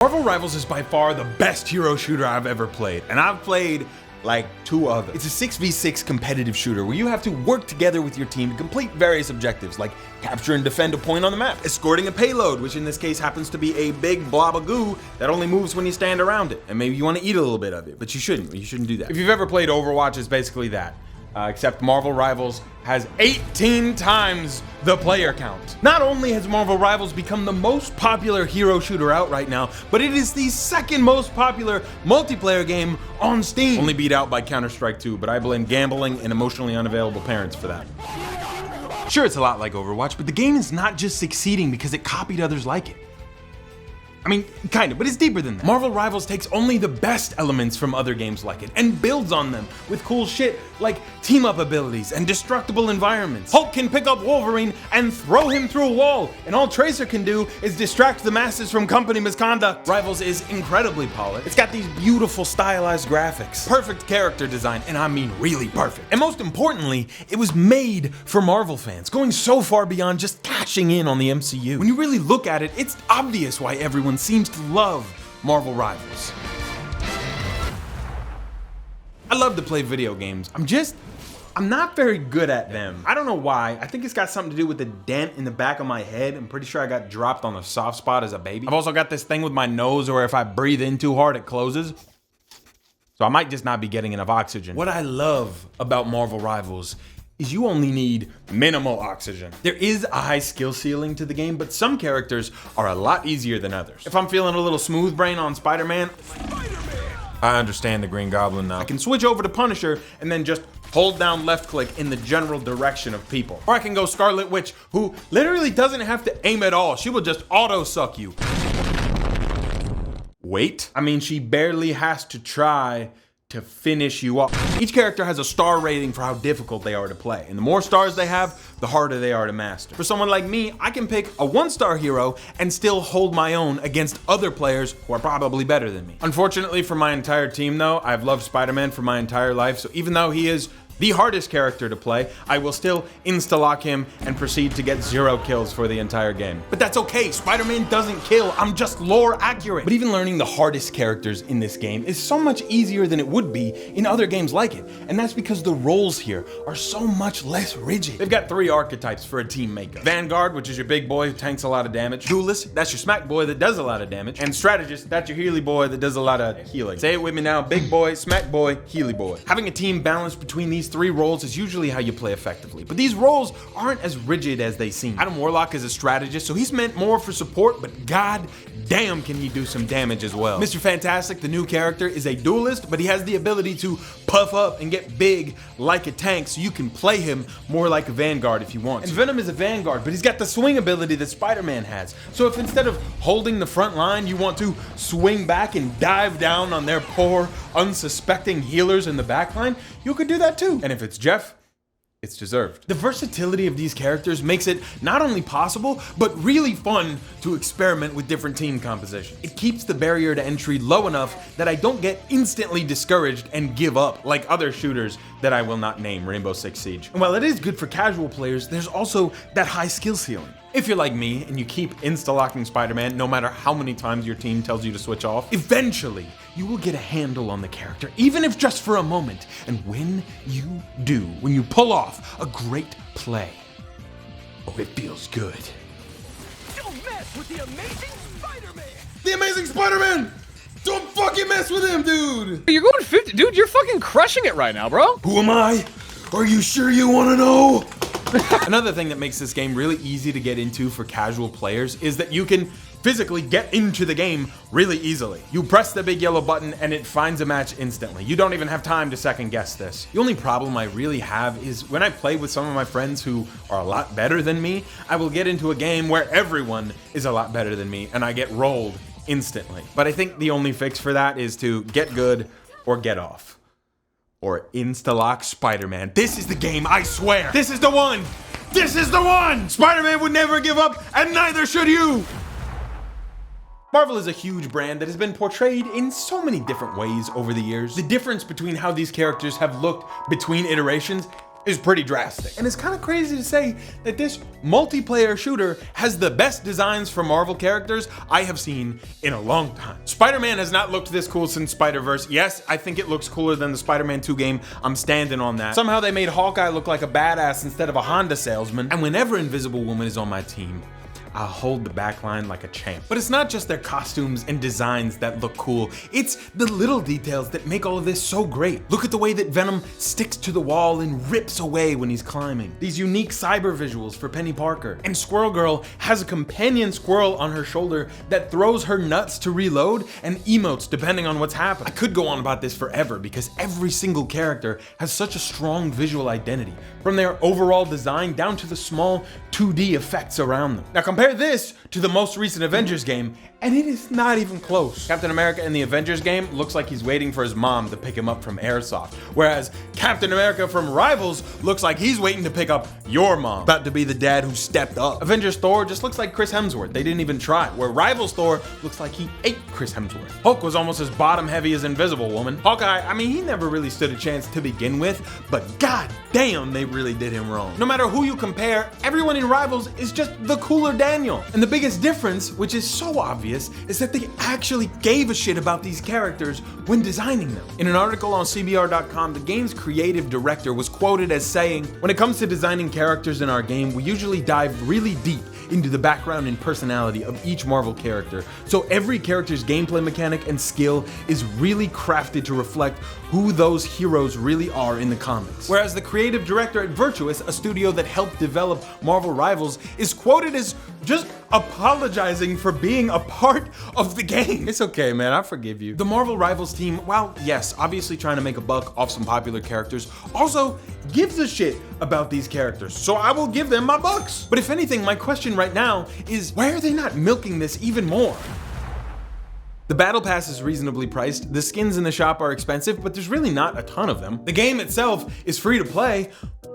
Marvel Rivals is by far the best hero shooter I've ever played, and I've played like 2 others. It's a 6v6 competitive shooter where you have to work together with your team to complete various objectives like capture and defend a point on the map, escorting a payload, which in this case happens to be a big blob of goo that only moves when you stand around it. And maybe you want to eat a little bit of it, but you shouldn't do that. If you've ever played Overwatch, it's basically that. Except Marvel Rivals has 18 times the player count. Not only has Marvel Rivals become the most popular hero shooter out right now, but it is the 2nd most popular multiplayer game on Steam. Only beat out by Counter-Strike 2, but I blame gambling and emotionally unavailable parents for that. Sure, it's a lot like Overwatch, but the game is not just succeeding because it copied others like it. I mean, kind of, but it's deeper than that. Marvel Rivals takes only the best elements from other games like it and builds on them with cool shit like team-up abilities and destructible environments. Hulk can pick up Wolverine and throw him through a wall, and all Tracer can do is distract the masses from company misconduct. Rivals is incredibly polished. It's got these beautiful stylized graphics, perfect character design, and I mean really perfect. And most importantly, it was made for Marvel fans, going so far beyond just cashing in on the MCU. When you really look at it, it's obvious why everyone seems to love Marvel Rivals. I love to play video games. I'm not very good at them. I don't know why. I think it's got something to do with the dent in the back of my head. I'm pretty sure I got dropped on a soft spot as a baby. I've also got this thing with my nose where if I breathe in too hard, it closes. So I might just not be getting enough oxygen. What I love about Marvel Rivals is you only need minimal oxygen. There is a high skill ceiling to the game, but some characters are a lot easier than others. If I'm feeling a little smooth brain on Spider-Man, I understand the Green Goblin now. I can switch over to Punisher and then just hold down left click in the general direction of people. Or I can go Scarlet Witch, who literally doesn't have to aim at all. She will just auto suck you. Wait, I mean, she barely has to try to finish you off. Each character has a star rating for how difficult they are to play, and the more stars they have, the harder they are to master. For someone like me, I can pick a 1-star hero and still hold my own against other players who are probably better than me. Unfortunately for my entire team though, I've loved Spider-Man for my entire life, so even though he is the hardest character to play, I will still insta-lock him and proceed to get 0 kills for the entire game. But that's okay, Spider-Man doesn't kill, I'm just lore accurate. But even learning the hardest characters in this game is so much easier than it would be in other games like it, and that's because the roles here are so much less rigid. They've got 3 archetypes for a team makeup. Vanguard, which is your big boy who tanks a lot of damage. Duelist, that's your smack boy that does a lot of damage. And Strategist, that's your Healy boy that does a lot of healing. Say it with me now, big boy, smack boy, Healy boy. Having a team balanced between these 3 roles is usually how you play effectively, but these roles aren't as rigid as they seem. Adam Warlock is a strategist, so he's meant more for support, but god damn can he do some damage as well. Mr. Fantastic, the new character, is a duelist, but he has the ability to puff up and get big like a tank, so you can play him more like a Vanguard if you want. And Venom is a Vanguard, but he's got the swing ability that Spider-Man has. So if instead of holding the front line, you want to swing back and dive down on their poor, unsuspecting healers in the back line, you could do that too. And if it's Jeff, it's deserved. The versatility of these characters makes it not only possible, but really fun to experiment with different team compositions. It keeps the barrier to entry low enough that I don't get instantly discouraged and give up like other shooters that I will not name, Rainbow Six Siege. And while it is good for casual players, there's also that high skill ceiling. If you're like me and you keep insta-locking Spider-Man no matter how many times your team tells you to switch off, eventually you will get a handle on the character, even if just for a moment. And when you do, when you pull off a great play, oh, it feels good. Don't mess with the Amazing Spider-Man! The Amazing Spider-Man! Don't fucking mess with him, dude! You're going 50, dude, you're fucking crushing it right now, bro. Who am I? Are you sure you want to know? Another thing that makes this game really easy to get into for casual players is that you can physically get into the game really easily. You press the big yellow button and it finds a match instantly. You don't even have time to second guess this. The only problem I really have is when I play with some of my friends who are a lot better than me, I will get into a game where everyone is a lot better than me and I get rolled instantly. But I think the only fix for that is to get good or get off. Or insta-lock Spider-Man. This is the game, I swear. This is the one. This is the one. Spider-Man would never give up, and neither should you. Marvel is a huge brand that has been portrayed in so many different ways over the years. The difference between how these characters have looked between iterations is pretty drastic. And it's kind of crazy to say that this multiplayer shooter has the best designs for Marvel characters I have seen in a long time. Spider-Man has not looked this cool since Spider-Verse. Yes, I think it looks cooler than the Spider-Man 2 game. I'm standing on that. Somehow they made Hawkeye look like a badass instead of a Honda salesman. And whenever Invisible Woman is on my team, I'll hold the backline like a champ. But it's not just their costumes and designs that look cool, it's the little details that make all of this so great. Look at the way that Venom sticks to the wall and rips away when he's climbing. These unique cyber visuals for Penny Parker. And Squirrel Girl has a companion squirrel on her shoulder that throws her nuts to reload and emotes depending on what's happening. I could go on about this forever because every single character has such a strong visual identity, from their overall design down to the small 2D effects around them. Now compare this to the most recent Avengers game, and it is not even close. Captain America in the Avengers game looks like he's waiting for his mom to pick him up from Airsoft, whereas Captain America from Rivals looks like he's waiting to pick up your mom, about to be the dad who stepped up. Avengers Thor just looks like Chris Hemsworth. They didn't even try. Where Rivals Thor looks like he ate Chris Hemsworth. Hulk was almost as bottom heavy as Invisible Woman. Hawkeye, I mean, he never really stood a chance to begin with, but god damn, they really did him wrong. No matter who you compare, everyone in Rivals is just the cooler Daniel. And the biggest difference, which is so obvious, is that they actually gave a shit about these characters when designing them. In an article on CBR.com, the game's creative director was quoted as saying, "When it comes to designing characters in our game, we usually dive really deep into the background and personality of each Marvel character, so every character's gameplay mechanic and skill is really crafted to reflect who those heroes really are in the comics." Whereas the creative director at Virtuous, a studio that helped develop Marvel Rivals, is quoted as just apologizing for being a part of the game. It's okay, man, I forgive you. The Marvel Rivals team, while yes, obviously trying to make a buck off some popular characters, also gives a shit about these characters, so I will give them my bucks. But if anything, my question right now is, why are they not milking this even more? The battle pass is reasonably priced, the skins in the shop are expensive, but there's really not a ton of them. The game itself is free to play.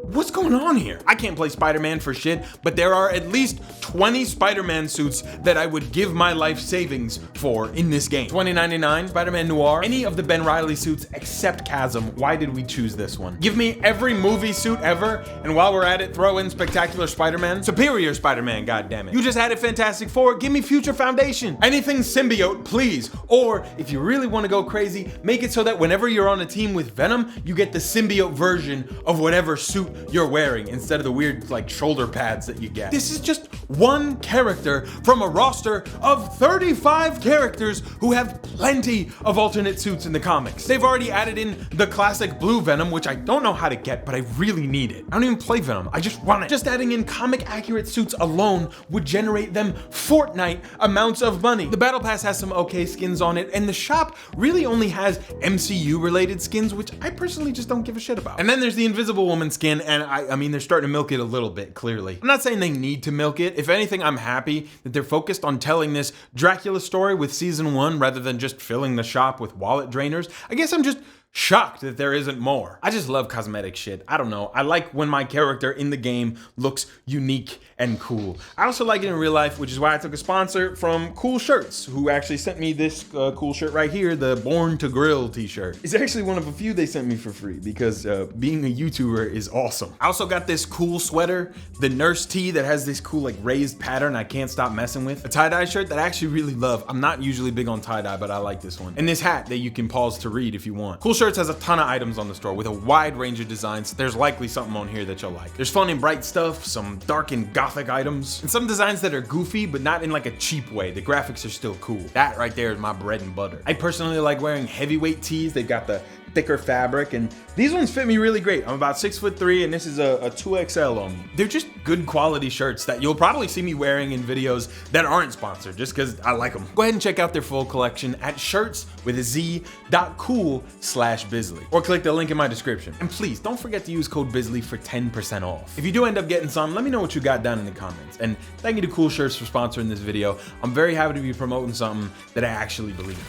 What's going on here? I can't play Spider-Man for shit, but there are at least 20 Spider-Man suits that I would give my life savings for in this game. $20.99, Spider-Man Noir, any of the Ben Reilly suits except Chasm. Why did we choose this one? Give me every movie suit ever, and while we're at it, throw in Spectacular Spider-Man. Superior Spider-Man, goddammit. You just added Fantastic Four, give me Future Foundation. Anything symbiote, please. Or, if you really want to go crazy, make it so that whenever you're on a team with Venom, you get the symbiote version of whatever suit you're wearing instead of the weird like shoulder pads that you get. This is just one character from a roster of 35 characters who have plenty of alternate suits in the comics. They've already added in the classic blue Venom, which I don't know how to get, but I really need it. I don't even play Venom, I just want it. Just adding in comic accurate suits alone would generate them Fortnite amounts of money. The Battle Pass has some okay skins on it, and the shop really only has MCU related skins, which I personally just don't give a shit about. And then there's the Invisible Woman skin, and I mean, they're starting to milk it a little bit, clearly. I'm not saying they need to milk it. If anything, I'm happy that they're focused on telling this Dracula story with season 1 rather than just filling the shop with wallet drainers. I guess I'm just shocked that there isn't more. I just love cosmetic shit. I don't know. I like when my character in the game looks unique and cool. I also like it in real life, which is why I took a sponsor from Cool Shirts, who actually sent me this cool shirt right here, the Born to Grill t-shirt. It's actually one of a few they sent me for free because being a YouTuber is awesome. I also got this cool sweater, the Nurse tee that has this cool like raised pattern I can't stop messing with. A tie-dye shirt that I actually really love. I'm not usually big on tie-dye, but I like this one. And this hat that you can pause to read if you want. Cool Shirts has a ton of items on the store with a wide range of designs. There's likely something on here that you'll like. There's fun and bright stuff, some dark and gothic items, and some designs that are goofy, but not in like a cheap way. The graphics are still cool. That right there is my bread and butter. I personally like wearing heavyweight tees. They've got the thicker fabric, and these ones fit me really great. I'm about 6'3", and this is a 2XL on me. They're just good quality shirts that you'll probably see me wearing in videos that aren't sponsored just because I like them. Go ahead and check out their full collection at shirts.cool/Bizly, or click the link in my description. And please don't forget to use code Bizly for 10% off. If you do end up getting some, let me know what you got down in the comments. And thank you to Cool Shirts for sponsoring this video. I'm very happy to be promoting something that I actually believe in.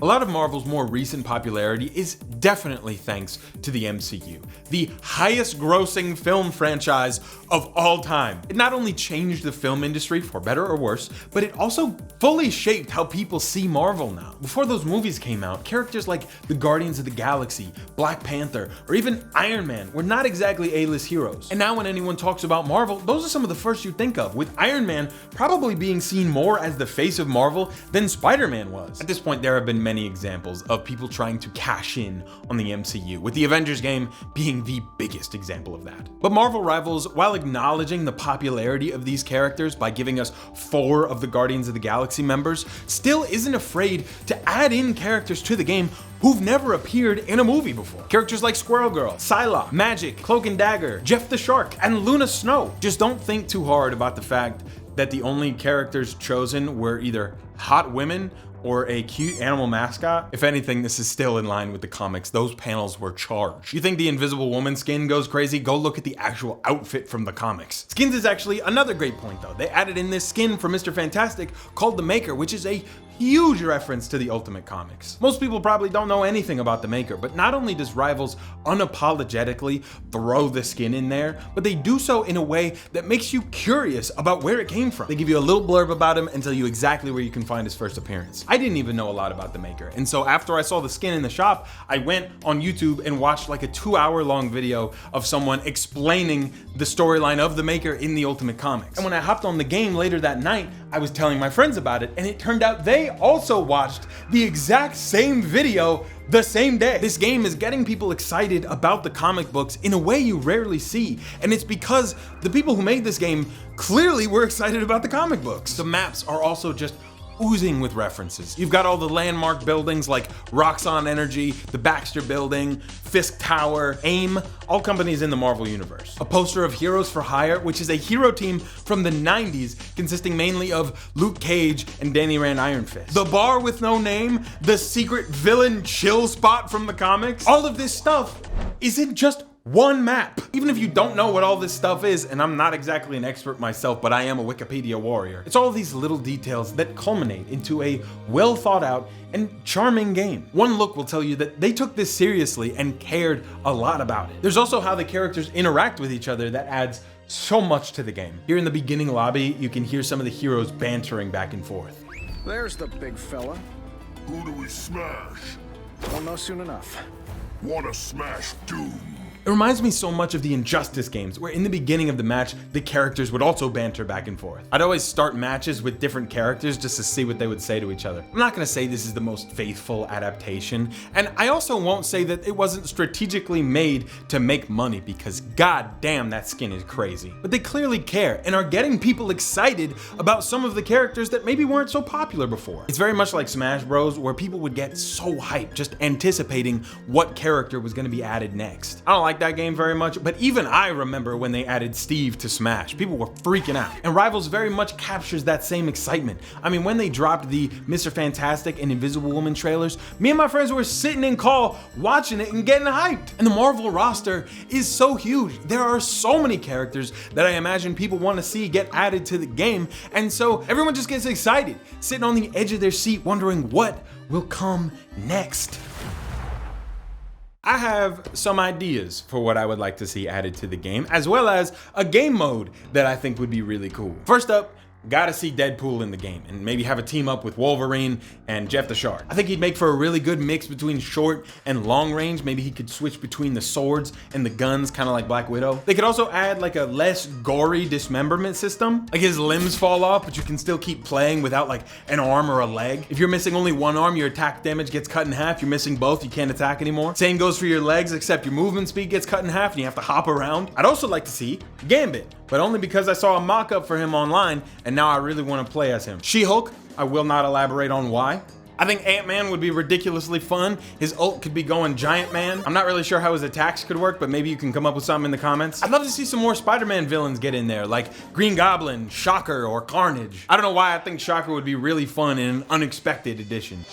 A lot of Marvel's more recent popularity is definitely thanks to the MCU, the highest grossing film franchise of all time. It not only changed the film industry for better or worse, but it also fully shaped how people see Marvel now. Before those movies came out, characters like the Guardians of the Galaxy, Black Panther, or even Iron Man were not exactly A-list heroes. And now when anyone talks about Marvel, those are some of the first you think of, with Iron Man probably being seen more as the face of Marvel than Spider-Man was. At this point, there have been many examples of people trying to cash in on the MCU, with the Avengers game being the biggest example of that. But Marvel Rivals, while acknowledging the popularity of these characters by giving us 4 of the Guardians of the Galaxy members, still isn't afraid to add in characters to the game who've never appeared in a movie before. Characters like Squirrel Girl, Psylocke, Magic, Cloak and Dagger, Jeff the Shark, and Luna Snow. Just don't think too hard about the fact that the only characters chosen were either hot women or a cute animal mascot. If anything, this is still in line with the comics. Those panels were charged. You think the Invisible Woman skin goes crazy? Go look at the actual outfit from the comics. Skins is actually another great point though. They added in this skin for Mr. Fantastic called the Maker, which is a huge reference to the Ultimate Comics. Most people probably don't know anything about the Maker, but not only does Rivals unapologetically throw the skin in there, but they do so in a way that makes you curious about where it came from. They give you a little blurb about him and tell you exactly where you can find his first appearance. I didn't even know a lot about the Maker, and so after I saw the skin in the shop, I went on YouTube and watched like a 2-hour-long video of someone explaining the storyline of the Maker in the Ultimate Comics. And when I hopped on the game later that night, I was telling my friends about it, and it turned out they also watched the exact same video the same day. This game is getting people excited about the comic books in a way you rarely see, and it's because the people who made this game clearly were excited about the comic books. The maps are also just oozing with references. You've got all the landmark buildings like Roxxon Energy, the Baxter Building, Fisk Tower, AIM, all companies in the Marvel Universe. A poster of Heroes for Hire, which is a hero team from the 90s consisting mainly of Luke Cage and Danny Rand Iron Fist. The bar with no name, the secret villain chill spot from the comics. All of this stuff isn't just one map. Even if you don't know what all this stuff is, and I'm not exactly an expert myself, but I am a Wikipedia warrior, it's all of these little details that culminate into a well thought out and charming game. One look will tell you that they took this seriously and cared a lot about it. There's also how the characters interact with each other that adds so much to the game. Here in the beginning lobby, you can hear some of the heroes bantering back and forth. There's the big fella. Who do we smash? Won't know soon enough. Wanna smash Doom? It reminds me so much of the Injustice games, where in the beginning of the match, the characters would also banter back and forth. I'd always start matches with different characters just to see what they would say to each other. I'm not gonna say this is the most faithful adaptation, and I also won't say that it wasn't strategically made to make money, because goddamn that skin is crazy. But they clearly care and are getting people excited about some of the characters that maybe weren't so popular before. It's very much like Smash Bros, where people would get so hyped just anticipating what character was gonna be added next. I don't like that game very much, but even I remember when they added Steve to Smash. People were freaking out. And Rivals very much captures that same excitement. I mean, when they dropped the Mr. Fantastic and Invisible Woman trailers, me and my friends were sitting in call watching it and getting hyped. And the Marvel roster is so huge. There are so many characters that I imagine people want to see get added to the game, and so everyone just gets excited, sitting on the edge of their seat wondering what will come next. I have some ideas for what I would like to see added to the game, as well as a game mode that I think would be really cool. First up, gotta see Deadpool in the game, and maybe have a team up with Wolverine and Jeff the Shark. I think he'd make for a really good mix between short and long range. Maybe he could switch between the swords and the guns, kind of like Black Widow. They could also add like a less gory dismemberment system. Like his limbs fall off, but you can still keep playing without like an arm or a leg. If you're missing only one arm, your attack damage gets cut in half. You're missing both, you can't attack anymore. Same goes for your legs, except your movement speed gets cut in half and you have to hop around. I'd also like to see Gambit, but only because I saw a mock-up for him online and now I really want to play as him. She-Hulk, I will not elaborate on why. I think Ant-Man would be ridiculously fun. His ult could be going Giant Man. I'm not really sure how his attacks could work, but maybe you can come up with something in the comments. I'd love to see some more Spider-Man villains get in there, like Green Goblin, Shocker, or Carnage. I don't know why I think Shocker would be really fun in an unexpected addition.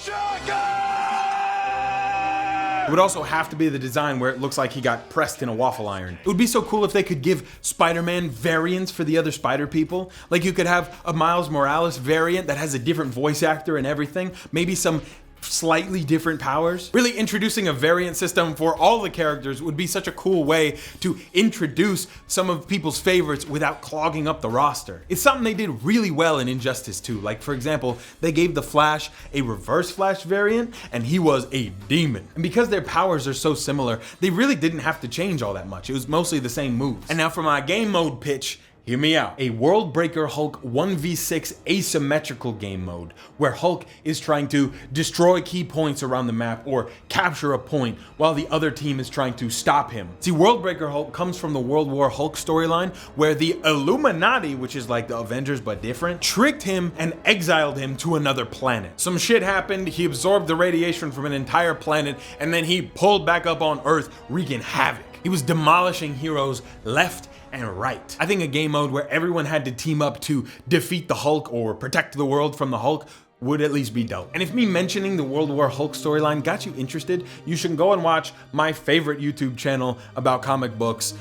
It would also have to be the design where it looks like he got pressed in a waffle iron. It would be so cool if they could give Spider-Man variants for the other Spider people. Like you could have a Miles Morales variant that has a different voice actor and everything. Maybe some slightly different powers. Really introducing a variant system for all the characters would be such a cool way to introduce some of people's favorites without clogging up the roster. It's something they did really well in Injustice 2. Like, for example, they gave the Flash a Reverse Flash variant, and he was a demon. And because their powers are so similar, they really didn't have to change all that much. It was mostly the same moves. And now for my game mode pitch, hear me out. A World Breaker Hulk 1v6 asymmetrical game mode, where Hulk is trying to destroy key points around the map or capture a point while the other team is trying to stop him. See, World Breaker Hulk comes from the World War Hulk storyline, where the Illuminati, which is like the Avengers but different, tricked him and exiled him to another planet. Some shit happened, he absorbed the radiation from an entire planet, and then he pulled back up on Earth, wreaking havoc. He was demolishing heroes left and right. I think a game mode where everyone had to team up to defeat the Hulk or protect the world from the Hulk would at least be dope. And if me mentioning the World War Hulk storyline got you interested, you should go and watch my favorite YouTube channel about comic books,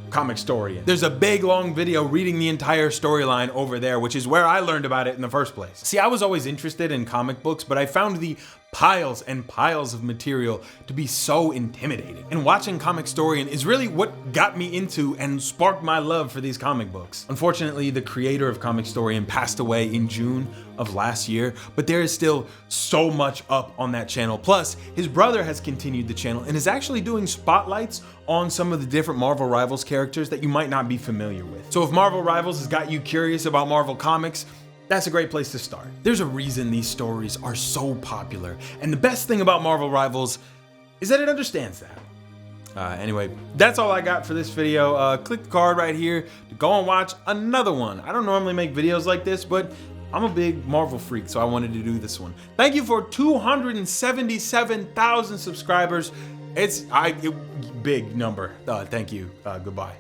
Comic Storian. There's a big long video reading the entire storyline over there, which is where I learned about it in the first place. See, I was always interested in comic books, but I found the piles and piles of material to be so intimidating. And watching Comic Storian is really what got me into and sparked my love for these comic books. Unfortunately, the creator of Comic Storian passed away in June of last year, but there is still so much up on that channel. Plus, his brother has continued the channel and is actually doing spotlights on some of the different Marvel Rivals characters that you might not be familiar with. So if Marvel Rivals has got you curious about Marvel Comics, that's a great place to start. There's a reason these stories are so popular, and the best thing about Marvel Rivals is that it understands that. Anyway, that's all I got for this video. Click the card right here to go and watch another one. I don't normally make videos like this, but I'm a big Marvel freak, so I wanted to do this one. Thank you for 277,000 subscribers. It's a big number. Thank you. Goodbye.